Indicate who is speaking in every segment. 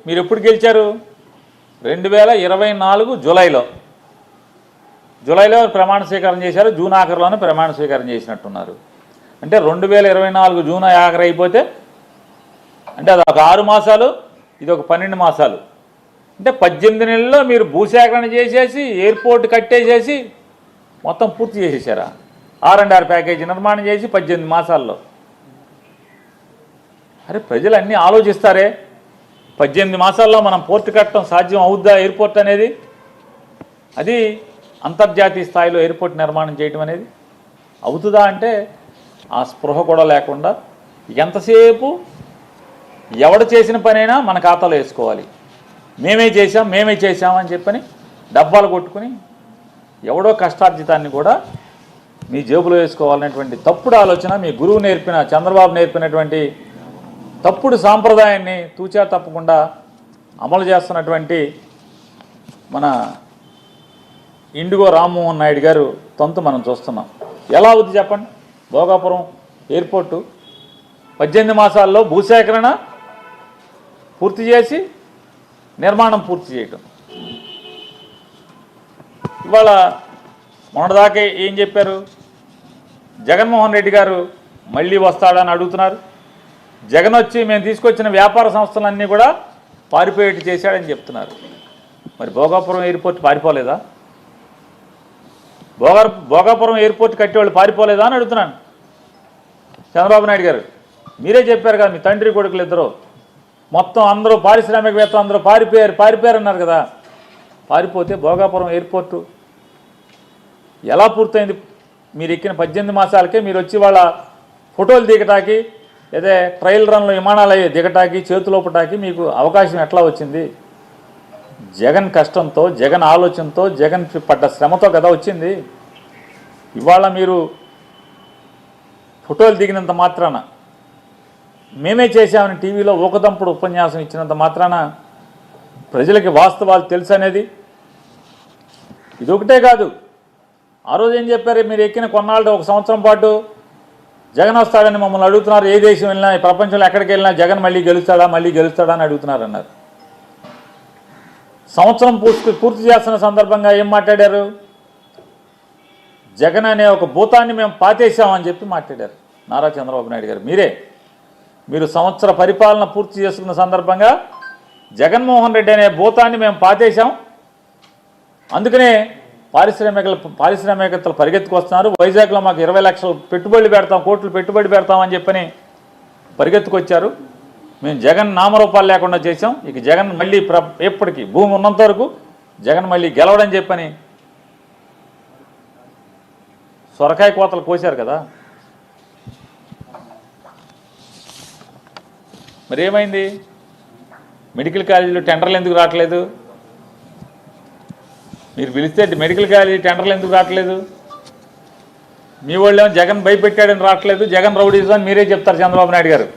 Speaker 1: మీరు ఎప్పుడు గెలిచారు? 2024 జూలైలో ప్రమాణ స్వీకారం చేశారు. జూన్ ఆఖరిలోనే ప్రమాణ స్వీకారం చేసినట్టున్నారు. అంటే 2024 జూన్ ఆఖరి అయిపోతే అంటే అది ఒక 6 మాసాలు, ఇది ఒక 12 మాసాలు. అంటే 18 నెలల్లో మీరు భూసేకరణ చేసేసి ఎయిర్పోర్ట్ కట్టేసేసి మొత్తం పూర్తి చేసేసారా? R&R ప్యాకేజీ నిర్మాణం చేసి 18 మాసాల్లో. అరే ప్రజలు అన్నీ ఆలోచిస్తారే. 18 మాసాల్లో మనం పోర్టు కట్టడం సాధ్యం అవుద్దా? ఎయిర్పోర్ట్ అనేది, అది అంతర్జాతీయ స్థాయిలో ఎయిర్పోర్ట్ నిర్మాణం చేయడం అనేది అవుతుందా అంటే ఆ స్పృహ కూడా లేకుండా ఎంతసేపు ఎవడు చేసిన పనైనా మన ఖాతాలో వేసుకోవాలి. మేమే చేశాం అని చెప్పని డబ్బాలు కొట్టుకుని ఎవడో కష్టార్జితాన్ని కూడా మీ జేబులో వేసుకోవాలనేటువంటి తప్పుడు ఆలోచన మీ గురువు నేర్పిన, చంద్రబాబు నేర్పినటువంటి తప్పుడు సాంప్రదాయాన్ని తూచా తప్పకుండా అమలు చేస్తున్నటువంటి మన ఇండిగో రామ్మోహన్ నాయుడు గారు తంతు మనం చూస్తున్నాం. ఎలా అవుద్ది చెప్పండి? భోగాపురం ఎయిర్పోర్టు 18 మాసాల్లో భూసేకరణ పూర్తి చేసి నిర్మాణం పూర్తి చేయటం. ఇవాళ మొన్నటిదాకా ఏం చెప్పారు? జగన్మోహన్ రెడ్డి గారు మళ్ళీ వస్తాడని అడుగుతున్నారు. జగన్ వచ్చి మేము తీసుకొచ్చిన వ్యాపార సంస్థలన్నీ కూడా పారిపోయేట్టు చేశాడని చెప్తున్నారు. మరి భోగాపురం ఎయిర్పోర్ట్ పారిపోలేదా? భోగాపురం ఎయిర్పోర్ట్ కట్టేవాళ్ళు పారిపోలేదా అని అడుగుతున్నాను. చంద్రబాబు నాయుడు గారు మీరే చెప్పారు కదా, మీ తండ్రి కొడుకులు ఇద్దరు మొత్తం అందరూ పారిశ్రామికవేత్తలు అందరూ పారిపోయారు అన్నారు కదా. పారిపోతే భోగాపురం ఎయిర్పోర్టు ఎలా పూర్తయింది? మీరు ఎక్కిన 18 మాసాలకే మీరు వచ్చి వాళ్ళ ఫోటోలు దిగటానికి, అదే ట్రయల్ రన్లో విమానాలు దిగటానికి, చేతులోపటానికి మీకు అవకాశం ఎట్లా వచ్చింది? జగన్ కష్టంతో, జగన్ ఆలోచనతో, జగన్ పడ్డ శ్రమతో కదా వచ్చింది. ఇవాళ మీరు ఫోటోలు దిగినంత మాత్రాన, మేమే చేశామని టీవీలో ఊకదంపుడు ఉపన్యాసం ఇచ్చినంత మాత్రాన ప్రజలకి వాస్తవాలు తెలుసు అనేది ఇదొకటే కాదు. ఆ రోజు ఏం చెప్పారు? మీరు ఎక్కిన కొన్నాళ్ళు 1 సంవత్సరం పాటు జగన్ వస్తాడని మమ్మల్ని అడుగుతున్నారు. ఏ దేశం వెళ్ళినా, ప్రపంచంలో ఎక్కడికి వెళ్ళినా జగన్ మళ్ళీ గెలుస్తాడా అని అడుగుతున్నారన్నారు. సంవత్సరం పూర్తి చేస్తున్న సందర్భంగా ఏం మాట్లాడారు? జగన్ అనే ఒక భూతాన్ని మేము పాతేశామని చెప్పి మాట్లాడారు నారా చంద్రబాబు నాయుడు గారు. మీరు సంవత్సర పరిపాలన పూర్తి చేసుకున్న సందర్భంగా జగన్మోహన్ రెడ్డి అనే భూతాన్ని మేము పాతేశాం, అందుకనే పారిశ్రామికవేత్తలు పరిగెత్తుకొస్తున్నారు. వైజాగ్లో మాకు 20 లక్షలు పెట్టుబడులు పెడతాం, కోట్లు పెట్టుబడి పెడతామని చెప్పని పరిగెత్తుకొచ్చారు. మేము జగన్ నామరూపాలు లేకుండా చేసాం. ఇక జగన్ మళ్ళీ ఎప్పటికీ భూమి ఉన్నంత వరకు జగన్ మళ్ళీ గెలవడని చెప్పని సొరకాయ కోతలు కోసారు కదా. మరి ఏమైంది? మెడికల్ కాలేజీలో టెండర్లు ఎందుకు రావట్లేదు? మీరు పిలిస్తే మెడికల్ కాలేజీ టెండర్లు ఎందుకు రావట్లేదు? మీ వాళ్ళేమో జగన్ భయపెట్టాడని రావట్లేదు. జగన్ రౌడీజం అని మీరే చెప్తారు. చంద్రబాబు నాయుడు గారు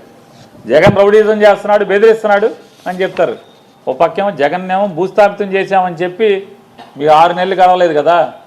Speaker 1: జగన్ రౌడీజం చేస్తున్నాడు, బెదిరిస్తున్నాడు అని చెప్తారు. ఓ పక్కేమో జగన్ ఏమో భూస్థాపితం చేశామని చెప్పి మీరు 6 నెలలు గడవలేదు కదా.